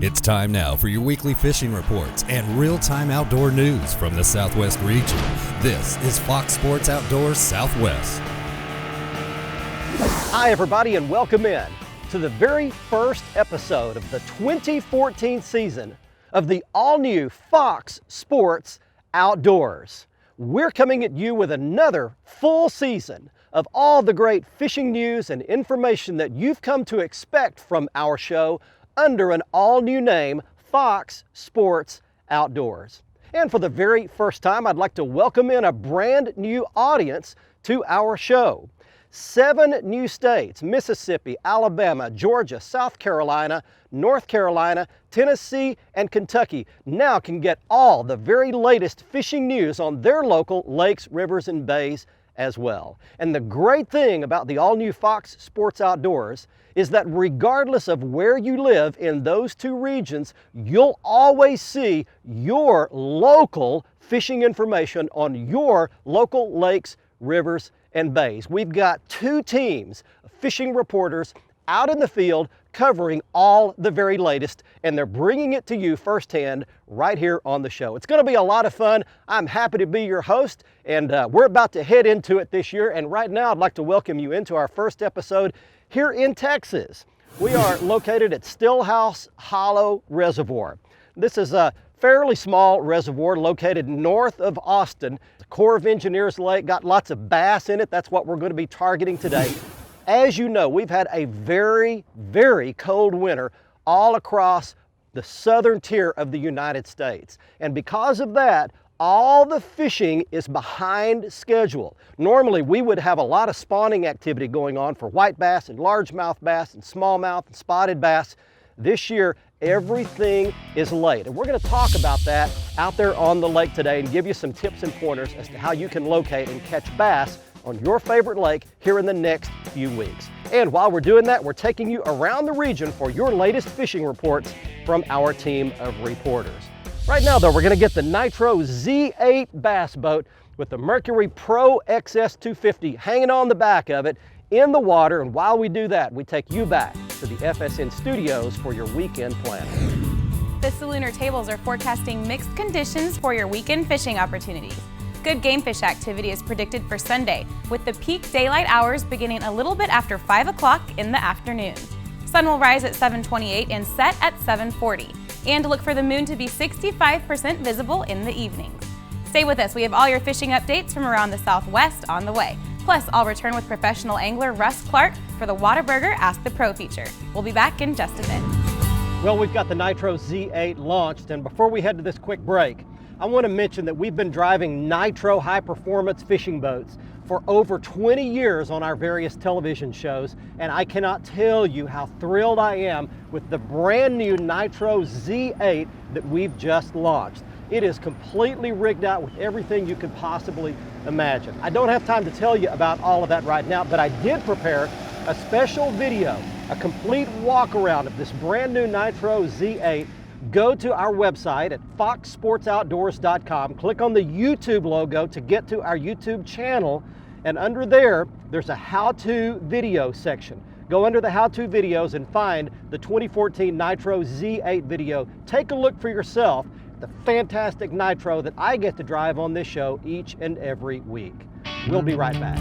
It's time now for your weekly fishing reports and real-time outdoor news from the Southwest region. This is Fox Sports Outdoors Southwest. Hi everybody, and welcome in to the very first episode of the 2014 season of the all-new Fox Sports Outdoors. We're coming at you with another full season of all the great fishing news and information that you've come to expect from our show under an all-new name, Fox Sports Outdoors. And for the very first time, I'd like to welcome in a brand new audience to our show. 7 new states, Mississippi, Alabama, Georgia, South Carolina, North Carolina, Tennessee, and Kentucky now can get all the very latest fishing news on their local lakes, rivers, and bays as well. And the great thing about the all-new Fox Sports Outdoors is that regardless of where you live in those 2 regions, you'll always see your local fishing information on your local lakes, rivers, and bays. We've got 2 teams of fishing reporters out in the field covering all the very latest, and they're bringing it to you firsthand right here on the show. It's going to be a lot of fun. I'm happy to be your host, and we're about to head into it this year. And right now, I'd like to welcome you into our first episode here in Texas. We are located at Stillhouse Hollow Reservoir. This is a fairly small reservoir located north of Austin. The Corps of Engineers Lake, got lots of bass in it. That's what we're going to be targeting today. As you know, we've had a very, very cold winter all across the southern tier of the United States. And because of that, all the fishing is behind schedule. Normally, we would have a lot of spawning activity going on for white bass and largemouth bass and smallmouth and spotted bass. This year, everything is late. And we're going to talk about that out there on the lake today and give you some tips and pointers as to how you can locate and catch bass on your favorite lake here in the next few weeks. And while we're doing that, we're taking you around the region for your latest fishing reports from our team of reporters. Right now though, we're going to get the Nitro Z8 bass boat with the Mercury Pro XS 250 hanging on the back of it in the water. And while we do that, we take you back to the FSN studios for your weekend planning. The Salooner tables are forecasting mixed conditions for your weekend fishing opportunities. Good game fish activity is predicted for Sunday, with the peak daylight hours beginning a little bit after 5 o'clock in the afternoon. Sun will rise at 7:28 and set at 7:40. And look for the moon to be 65% visible in the evenings. Stay with us, we have all your fishing updates from around the Southwest on the way. Plus, I'll return with professional angler Russ Clark for the Whataburger Ask the Pro feature. We'll be back in just a bit. Well, we've got the Nitro Z8 launched, and before we head to this quick break, I want to mention that we've been driving Nitro high-performance fishing boats for over 20 years on our various television shows, and I cannot tell you how thrilled I am with the brand new Nitro Z8 that we've just launched. It is completely rigged out with everything you could possibly imagine. I don't have time to tell you about all of that right now, but I did prepare a special video, a complete walk around of this brand new Nitro Z8. Go to our website at foxsportsoutdoors.com, click on the YouTube logo to get to our YouTube channel, and under there's a how-to video section. Go under the how-to videos and find the 2014 Nitro Z8 video. Take a look for yourself at the fantastic Nitro that I get to drive on this show each and every week. We'll be right back.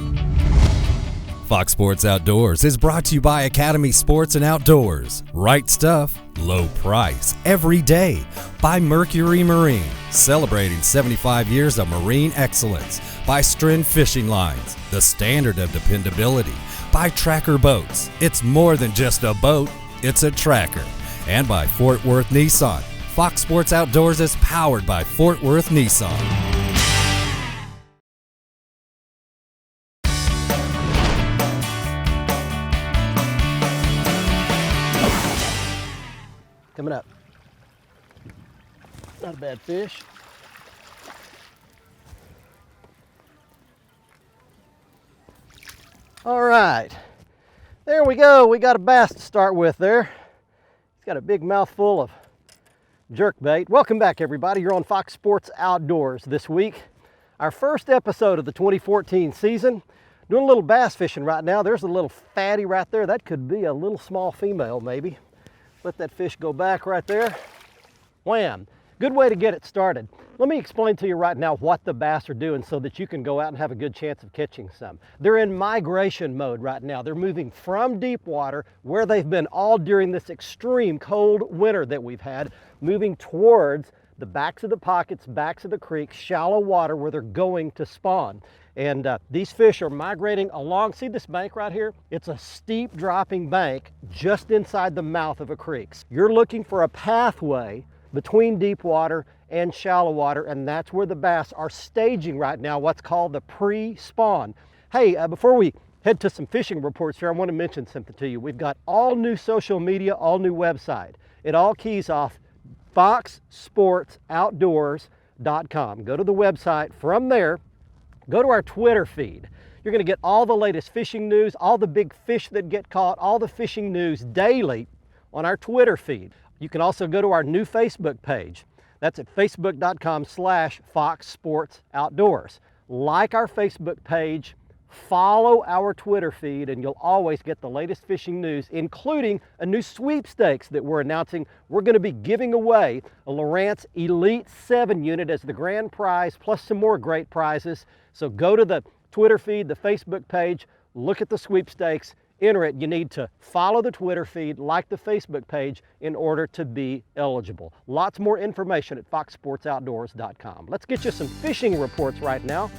Fox Sports Outdoors is brought to you by Academy Sports and Outdoors. Right stuff, low price, every day. By Mercury Marine, celebrating 75 years of marine excellence. By Stren Fishing Lines, the standard of dependability. By Tracker Boats, it's more than just a boat, it's a tracker. And by Fort Worth Nissan. Fox Sports Outdoors is powered by Fort Worth Nissan. Coming up. Not a bad fish. All right, there we go. We got a bass to start with there. He's got a big mouthful of jerkbait. Welcome back, everybody. You're on Fox Sports Outdoors this week. Our first episode of the 2014 season. Doing a little bass fishing right now. There's a little fatty right there. That could be a little small female maybe. Let that fish go back right there. Wham! Good way to get it started. Let me explain to you right now what the bass are doing so that you can go out and have a good chance of catching some. They're in migration mode right now. They're moving from deep water, where they've been all during this extreme cold winter that we've had, moving towards the backs of the pockets, backs of the creeks, shallow water where they're going to spawn. And these fish are migrating along. See this bank right here? It's a steep dropping bank just inside the mouth of a creek. You're looking for a pathway between deep water and shallow water, and that's where the bass are staging right now, what's called the pre-spawn. Hey, before we head to some fishing reports here, I want to mention something to you. We've got all new social media, all new website. It all keys off foxsportsoutdoors.com. Go to the website. From there, go to our Twitter feed. You're going to get all the latest fishing news, all the big fish that get caught, all the fishing news daily on our Twitter feed. You can also go to our new Facebook page. That's at facebook.com/foxsportsoutdoors. Like our Facebook page, follow our Twitter feed, and you'll always get the latest fishing news, including a new sweepstakes that we're announcing. We're going to be giving away a Lowrance Elite 7 unit as the grand prize, plus some more great prizes. So go to the Twitter feed, the Facebook page, look at the sweepstakes, enter it. You need to follow the Twitter feed, like the Facebook page in order to be eligible. Lots more information at foxsportsoutdoors.com. Let's get you some fishing reports right now.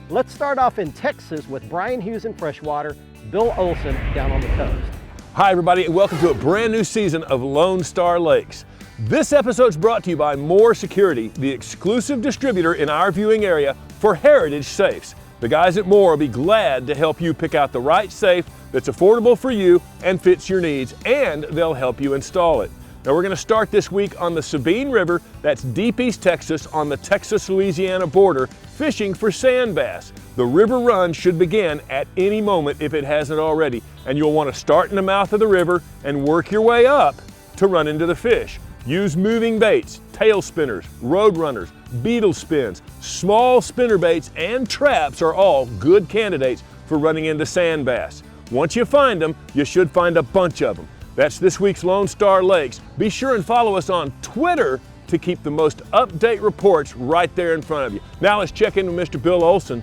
Let's start off in Texas with Brian Hughes in freshwater, Bill Olson down on the coast. Hi everybody, and welcome to a brand new season of Lone Star Lakes. This episode is brought to you by More Security, the exclusive distributor in our viewing area for heritage safes. The guys at More will be glad to help you pick out the right safe that's affordable for you and fits your needs, and they'll help you install it. Now we're going to start this week on the Sabine River, that's deep East Texas on the Texas-Louisiana border, fishing for sand bass. The river run should begin at any moment if it hasn't already, and you'll want to start in the mouth of the river and work your way up to run into the fish. Use moving baits, tail spinners, road runners, beetle spins, small spinner baits, and traps are all good candidates for running into sand bass. Once you find them, you should find a bunch of them. That's this week's Lone Star Lakes. Be sure and follow us on Twitter to keep the most up-to-date reports right there in front of you. Now let's check in with Mr. Bill Olson.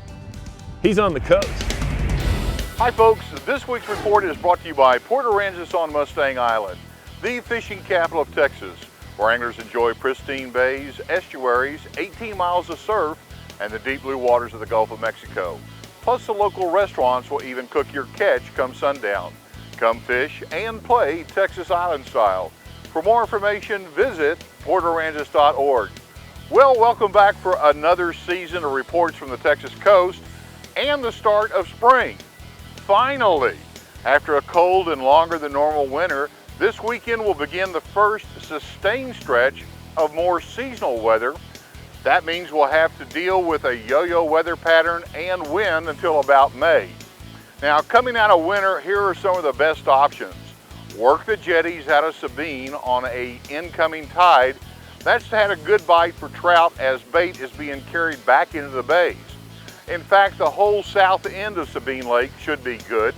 He's on the coast. Hi folks, this week's report is brought to you by Port Aransas on Mustang Island, the fishing capital of Texas, where anglers enjoy pristine bays, estuaries, 18 miles of surf, and the deep blue waters of the Gulf of Mexico. Plus the local restaurants will even cook your catch come sundown. Come fish and play Texas Island style. For more information, visit portaransas.org. Well, welcome back for another season of reports from the Texas coast and the start of spring. Finally, after a cold and longer than normal winter, this weekend will begin the first sustained stretch of more seasonal weather. That means we'll have to deal with a yo-yo weather pattern and wind until about May. Now, coming out of winter, here are some of the best options. Work the jetties out of Sabine on an incoming tide. That's had a good bite for trout as bait is being carried back into the bays. In fact, the whole south end of Sabine Lake should be good.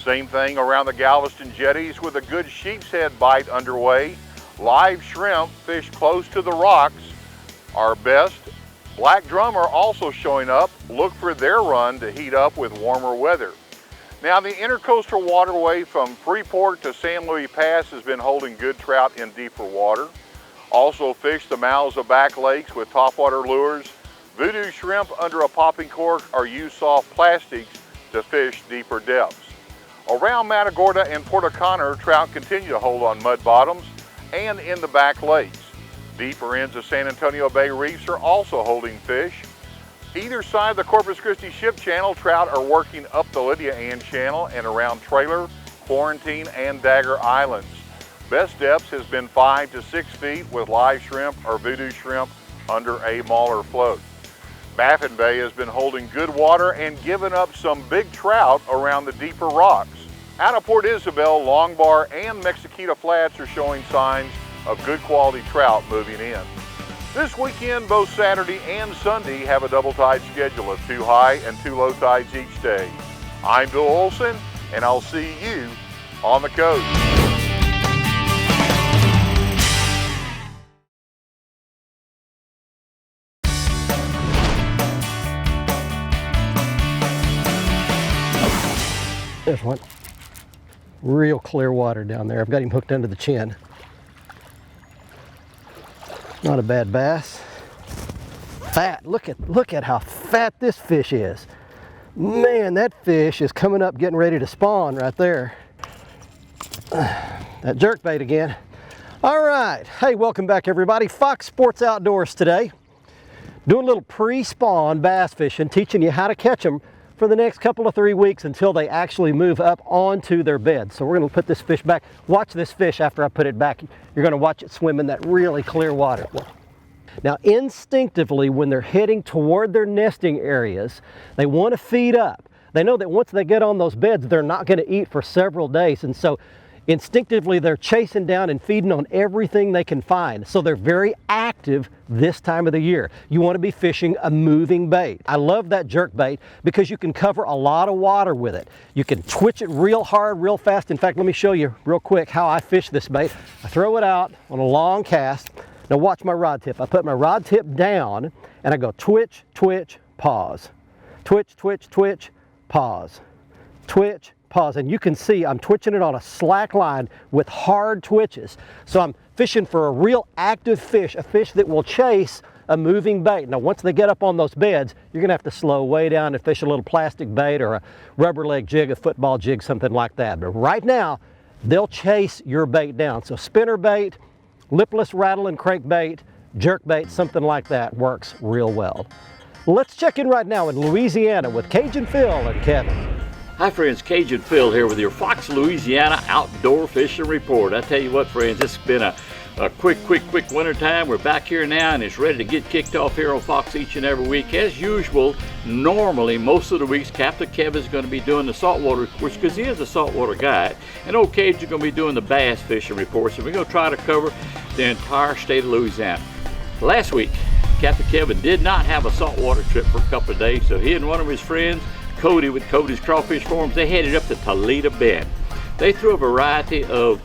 Same thing around the Galveston jetties with a good sheep's head bite underway. Live shrimp fish close to the rocks are best. Black drum are also showing up. Look for their run to heat up with warmer weather. Now the intercoastal waterway from Freeport to San Luis Pass has been holding good trout in deeper water. Also fish the mouths of back lakes with topwater lures. Voodoo shrimp under a popping cork or use soft plastics to fish deeper depths. Around Matagorda and Port O'Connor, trout continue to hold on mud bottoms and in the back lakes. Deeper ends of San Antonio Bay reefs are also holding fish. Either side of the Corpus Christi Ship Channel, trout are working up the Lydia Ann Channel and around Trailer, Quarantine, and Dagger Islands. Best depths has been 5 to 6 feet with live shrimp or voodoo shrimp under a mauler float. Baffin Bay has been holding good water and given up some big trout around the deeper rocks. Out of Port Isabel, Longbar and Mexiquita Flats are showing signs of good quality trout moving in. This weekend, both Saturday and Sunday have a double tide schedule of 2 high and 2 low tides each day. I'm Bill Olson, and I'll see you on the coast. There's one. Real clear water down there. I've got him hooked under the chin. Not a bad bass. Fat. Look at how fat this fish is. Man, that fish is coming up getting ready to spawn right there. That jerkbait again. All right. Hey, welcome back everybody. Fox Sports Outdoors today. Doing a little pre-spawn bass fishing, teaching you how to catch them for the next couple of 3 weeks until they actually move up onto their bed. So we're going to put this fish back. Watch this fish after I put it back. You're going to watch it swim in that really clear water. Now instinctively, when they're heading toward their nesting areas, they want to feed up. They know that once they get on those beds, they're not going to eat for several days. And so instinctively, they're chasing down and feeding on everything they can find. So they're very active this time of the year. You want to be fishing a moving bait. I love that jerk bait because you can cover a lot of water with it. You can twitch it real hard, real fast. In fact, let me show you real quick how I fish this bait. I throw it out on a long cast. Now watch my rod tip. I put my rod tip down and I go twitch, twitch, pause. Twitch, twitch, twitch, pause. Twitch, pause, and you can see I'm twitching it on a slack line with hard twitches. So I'm fishing for a real active fish, a fish that will chase a moving bait. Now once they get up on those beds, you're gonna have to slow way down and fish a little plastic bait or a rubber leg jig, a football jig, something like that. But right now, they'll chase your bait down. So spinner bait, lipless rattle and crank bait, jerk bait, something like that works real well. Let's check in right now in Louisiana with Cajun Phil and Kevin. Hi friends, Cajun Phil here with your Fox Louisiana Outdoor Fishing Report. I tell you what friends, it's been a quick winter time. We're back here now and it's ready to get kicked off here on Fox each and every week. As usual, normally most of the weeks Captain Kevin's going to be doing the saltwater reports because he is a saltwater guide. And old Cajun's going to be doing the bass fishing reports. And we're going to try to cover the entire state of Louisiana. Last week, Captain Kevin did not have a saltwater trip for a couple of days, so he and one of his friends, Cody with Cody's Crawfish Farms, they headed up to Toledo Bend. They threw a variety of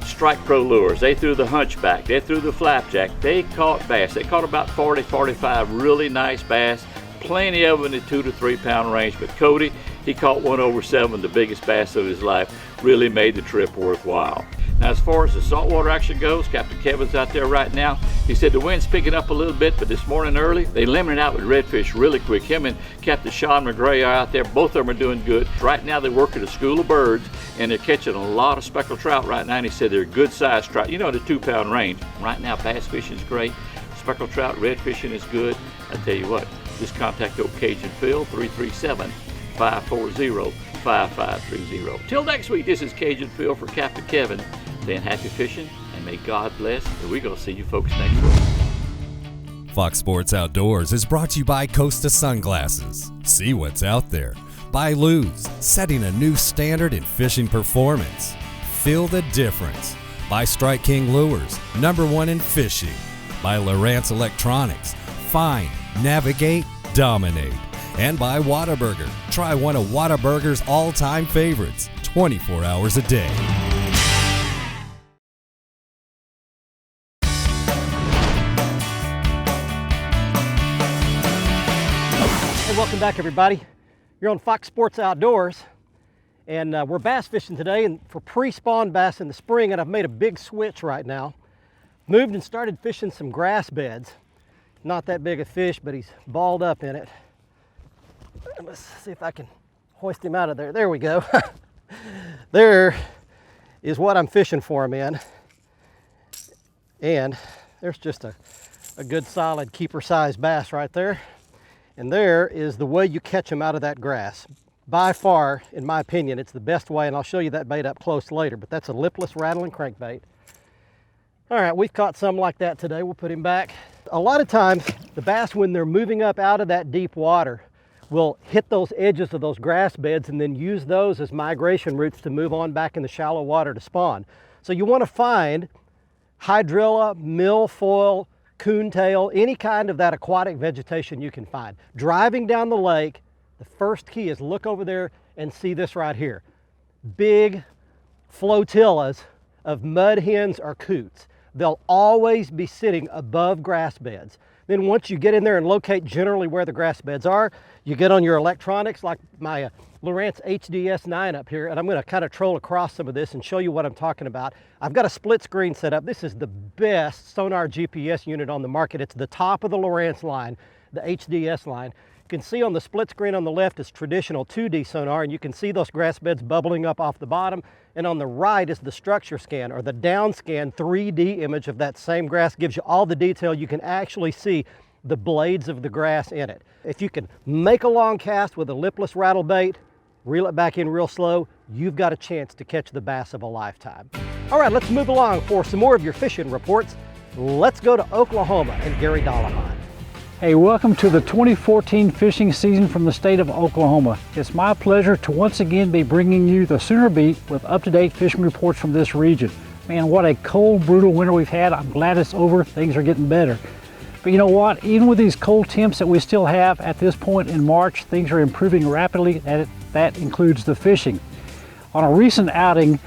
Strike Pro lures. They threw the Hunchback, they threw the Flapjack. They caught bass. They caught about 40, 45 really nice bass, plenty of them in the 2 to 3 pound range. But Cody, he caught one over 7, the biggest bass of his life. Really made the trip worthwhile. Now as far as the saltwater action goes, Captain Kevin's out there right now. He said the wind's picking up a little bit, but this morning early, they limited out with redfish really quick. Him and Captain Sean McGray are out there. Both of them are doing good. Right now they work at a school of birds, and they're catching a lot of speckled trout right now, and he said they're good sized trout, you know, the 2 pound range. Right now bass fishing is great. Speckled trout, red fishing is good. I tell you what, just contact old Cajun Phil, 337-540-5530. Till next week, this is Cajun Phil for Captain Kevin. Then happy fishing, and may God bless, and we're going to see you folks next week. Fox Sports Outdoors is brought to you by Costa Sunglasses. See what's out there. By Luz, setting a new standard in fishing performance. Feel the difference. By Strike King Lures, #1 in fishing. By Lowrance Electronics, find, navigate, dominate. And by Whataburger. Try one of Whataburger's all-time favorites, 24 hours a day. Welcome back everybody. You're on Fox Sports Outdoors and we're bass fishing today and for pre-spawn bass in the spring, and I've made a big switch right now. Moved and started fishing some grass beds. Not that big a fish, but he's balled up in it. Let's see if I can hoist him out of there. There we go. There is what I'm fishing for him in. And there's just a good solid keeper size bass right there. And there is the way you catch them out of that grass. By far, in my opinion, it's the best way, and I'll show you that bait up close later, but that's a lipless rattle and crankbait. All right, we've caught some like that today. We'll put him back. A lot of times, the bass, when they're moving up out of that deep water, will hit those edges of those grass beds and then use those as migration routes to move on back in the shallow water to spawn. So you want to find hydrilla, milfoil, coontail, any kind of that aquatic vegetation you can find. Driving down the lake, the first key is look over there and see this right here. Big flotillas of mud hens or coots. They'll always be sitting above grass beds. Then once you get in there and locate generally where the grass beds are, you get on your electronics like my Lowrance HDS9 up here, and I'm going to kind of troll across some of this and show you what I'm talking about. I've got a split screen set up. This is the best sonar GPS unit on the market. It's the top of the Lowrance line, the HDS line. You can see on the split screen on the left is traditional 2D sonar, and you can see those grass beds bubbling up off the bottom. And on the right is the structure scan, or the down scan 3D image of that same grass. Gives you all the detail. You can actually see the blades of the grass in it. If you can make a long cast with a lipless rattle bait, reel it back in real slow, you've got a chance to catch the bass of a lifetime. All right, let's move along for some more of your fishing reports. Let's go to Oklahoma and Gary Dollahan. Hey, welcome to the 2014 fishing season from the state of Oklahoma. It's my pleasure to once again be bringing you the Sooner Beat with up-to-date fishing reports from this region. Man, what a cold, brutal winter we've had. I'm glad it's over. Things are getting better. But you know what? Even with these cold temps that we still have at this point in March, things are improving rapidly, and that includes the fishing. On a recent outing,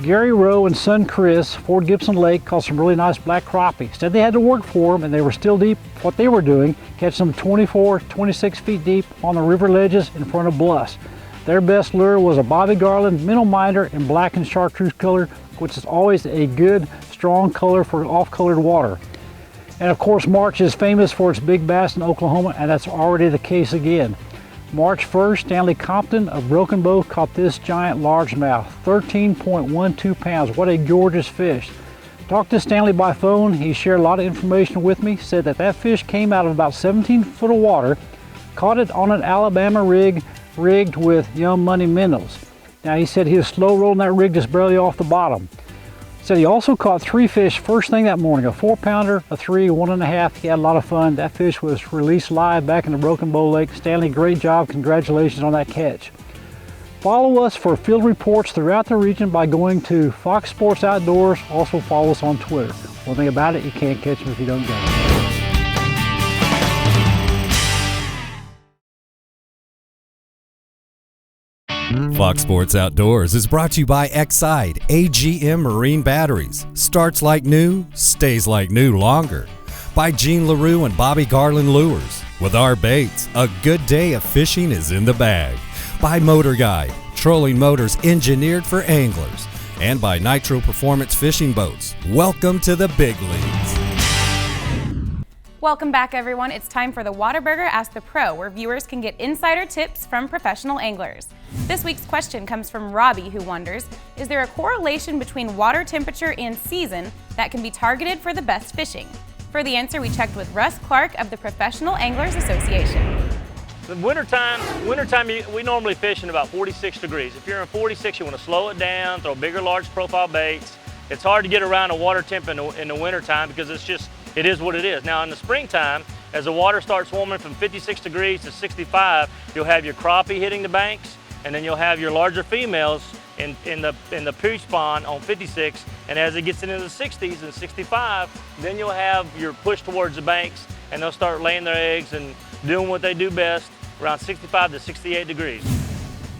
Gary Rowe and son Chris, Fort Gibson Lake, caught some really nice black crappie. Said they had to work for them and they were still deep. What they were doing, catch them 24, 26 feet deep on the river ledges in front of bluffs. Their best lure was a Bobby Garland minnow minder in black and chartreuse color, which is always a good, strong color for off-colored water. And of course, March is famous for its big bass in Oklahoma, and that's already the case again. March 1st, Stanley Compton of Broken Bow caught this giant largemouth, 13.12 pounds. What a gorgeous fish. Talked to Stanley by phone. He shared a lot of information with me, said that fish came out of about 17 foot of water, caught it on an Alabama rig rigged with Young Money minnows. Now he said he was slow rolling that rig just barely off the bottom. Said he also caught 3 fish first thing that morning, a 4-pounder, a 3, 1.5. He had a lot of fun. That fish was released live back in the Broken Bow Lake. Stanley, great job. Congratulations on that catch. Follow us for field reports throughout the region by going to Fox Sports Outdoors. Also follow us on Twitter. One thing about it, you can't catch them if you don't go. Fox Sports Outdoors is brought to you by Excite AGM Marine Batteries. Starts like new, stays like new longer. By Gene LaRue and Bobby Garland Lures. With our baits, a good day of fishing is in the bag. By Motor Guide, trolling motors engineered for anglers. And by Nitro Performance Fishing Boats. Welcome to the big leagues. Welcome back, everyone. It's time for the Whataburger Ask the Pro, where viewers can get insider tips from professional anglers. This week's question comes from Robbie, who wonders, is there a correlation between water temperature and season that can be targeted for the best fishing? For the answer, we checked with Russ Clark of the Professional Anglers Association. The wintertime, we normally fish in about 46 degrees. If you're in 46, you want to slow it down, throw bigger, large profile baits. It's hard to get around a water temp in the wintertime because it is what it is. Now in the springtime, as the water starts warming from 56 degrees to 65, you'll have your crappie hitting the banks, and then you'll have your larger females in the peach pond on 56, and as it gets into the 60s and 65, then you'll have your push towards the banks, and they'll start laying their eggs and doing what they do best around 65 to 68 degrees.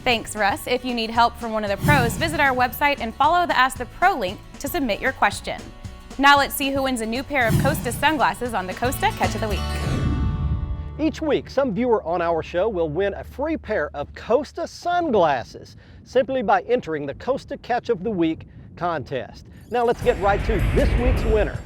Thanks, Russ. If you need help from one of the pros, visit our website and follow the Ask the Pro link to submit your question. Now let's see who wins a new pair of Costa sunglasses on the Costa Catch of the Week. Each week, some viewer on our show will win a free pair of Costa sunglasses simply by entering the Costa Catch of the Week contest. Now let's get right to this week's winner.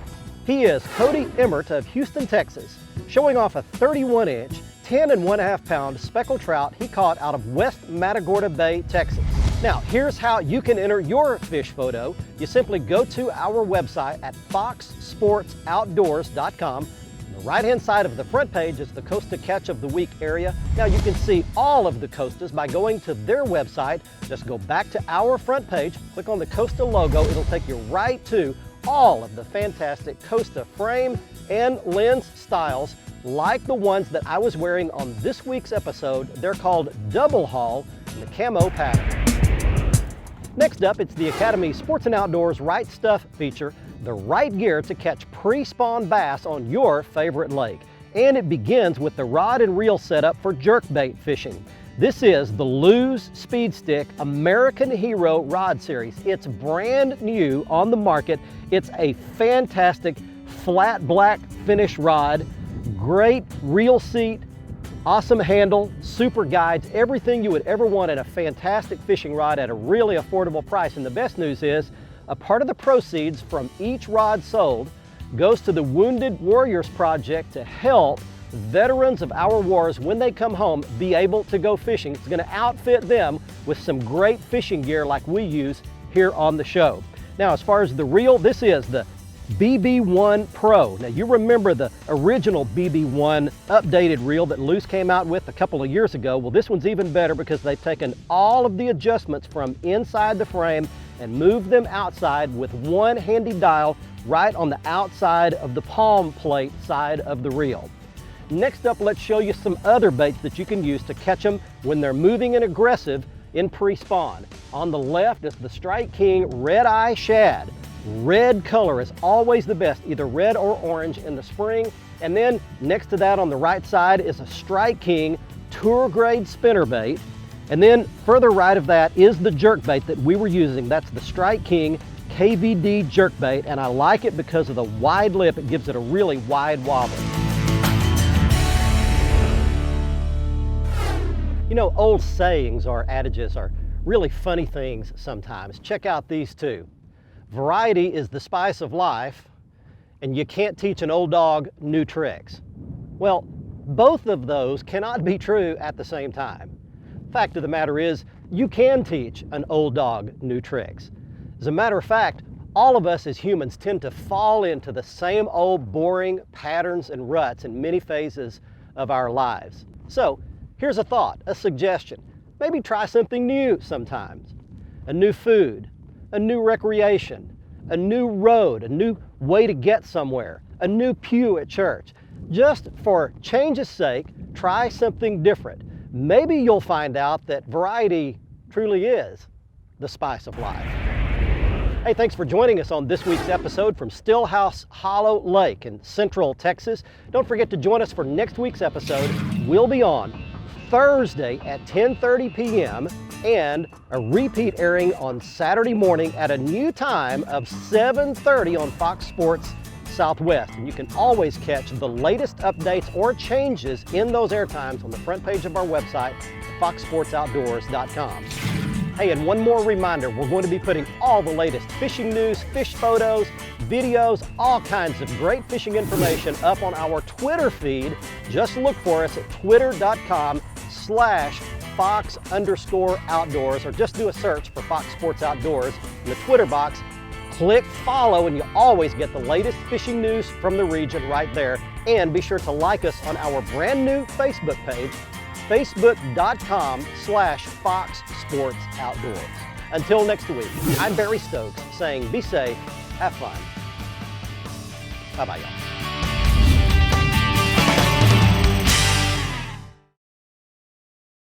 He is Cody Emmert of Houston, Texas, showing off a 31-inch, 10.5 pound speckled trout he caught out of West Matagorda Bay, Texas. Now, here's how you can enter your fish photo. You simply go to our website at foxsportsoutdoors.com. On the right-hand side of the front page is the Costa Catch of the Week area. Now, you can see all of the Costas by going to their website. Just go back to our front page, click on the Costa logo. It'll take you right to all of the fantastic Costa frame and lens styles like the ones that I was wearing on this week's episode. They're called Double Haul in the camo pattern. Next up, it's the Academy Sports and Outdoors Right Stuff feature, the right gear to catch pre-spawn bass on your favorite lake. And it begins with the rod and reel setup for jerkbait fishing. This is the Lew's Speed Stick American Hero Rod Series. It's brand new on the market. It's a fantastic flat black finish rod, great reel seat, awesome handle, super guides, everything you would ever want in a fantastic fishing rod at a really affordable price. And the best news is, a part of the proceeds from each rod sold goes to the Wounded Warriors Project to help veterans of our wars, when they come home, be able to go fishing. It's going to outfit them with some great fishing gear like we use here on the show. Now, as far as the reel, this is the BB1 Pro. Now, you remember the original BB1 updated reel that Lew's came out with a couple of years ago. Well, this one's even better because they've taken all of the adjustments from inside the frame and moved them outside with one handy dial right on the outside of the palm plate side of the reel. Next up, let's show you some other baits that you can use to catch them when they're moving and aggressive in pre-spawn. On the left is the Strike King Red Eye Shad. Red color is always the best, either red or orange in the spring. And then next to that on the right side is a Strike King Tour Grade Spinnerbait. And then further right of that is the jerkbait that we were using. That's the Strike King KVD jerkbait, and I like it because of the wide lip. It gives it a really wide wobble. You know, old sayings or adages are really funny things sometimes. Check out these two. Variety is the spice of life, and you can't teach an old dog new tricks. Well, both of those cannot be true at the same time. Fact of the matter is, you can teach an old dog new tricks. As a matter of fact, all of us as humans tend to fall into the same old boring patterns and ruts in many phases of our lives. So, here's a thought, a suggestion. Maybe try something new sometimes. A new food, a new recreation, a new road, a new way to get somewhere, a new pew at church. Just for change's sake, try something different. Maybe you'll find out that variety truly is the spice of life. Hey, thanks for joining us on this week's episode from Stillhouse Hollow Lake in Central Texas. Don't forget to join us for next week's episode. We'll be on Thursday at 10:30 p.m. and a repeat airing on Saturday morning at a new time of 7:30 on Fox Sports Southwest. And you can always catch the latest updates or changes in those airtimes on the front page of our website, foxsportsoutdoors.com. Hey, and one more reminder, we're going to be putting all the latest fishing news, fish photos, videos, all kinds of great fishing information up on our Twitter feed. Just look for us at twitter.com/Fox_Outdoors, or just do a search for Fox Sports Outdoors in the Twitter box. Click follow and you always get the latest fishing news from the region right there. And be sure to like us on our brand new Facebook page, facebook.com/Fox Sports Outdoors. Until next week, I'm Barry Stokes saying be safe, have fun. Bye-bye, y'all.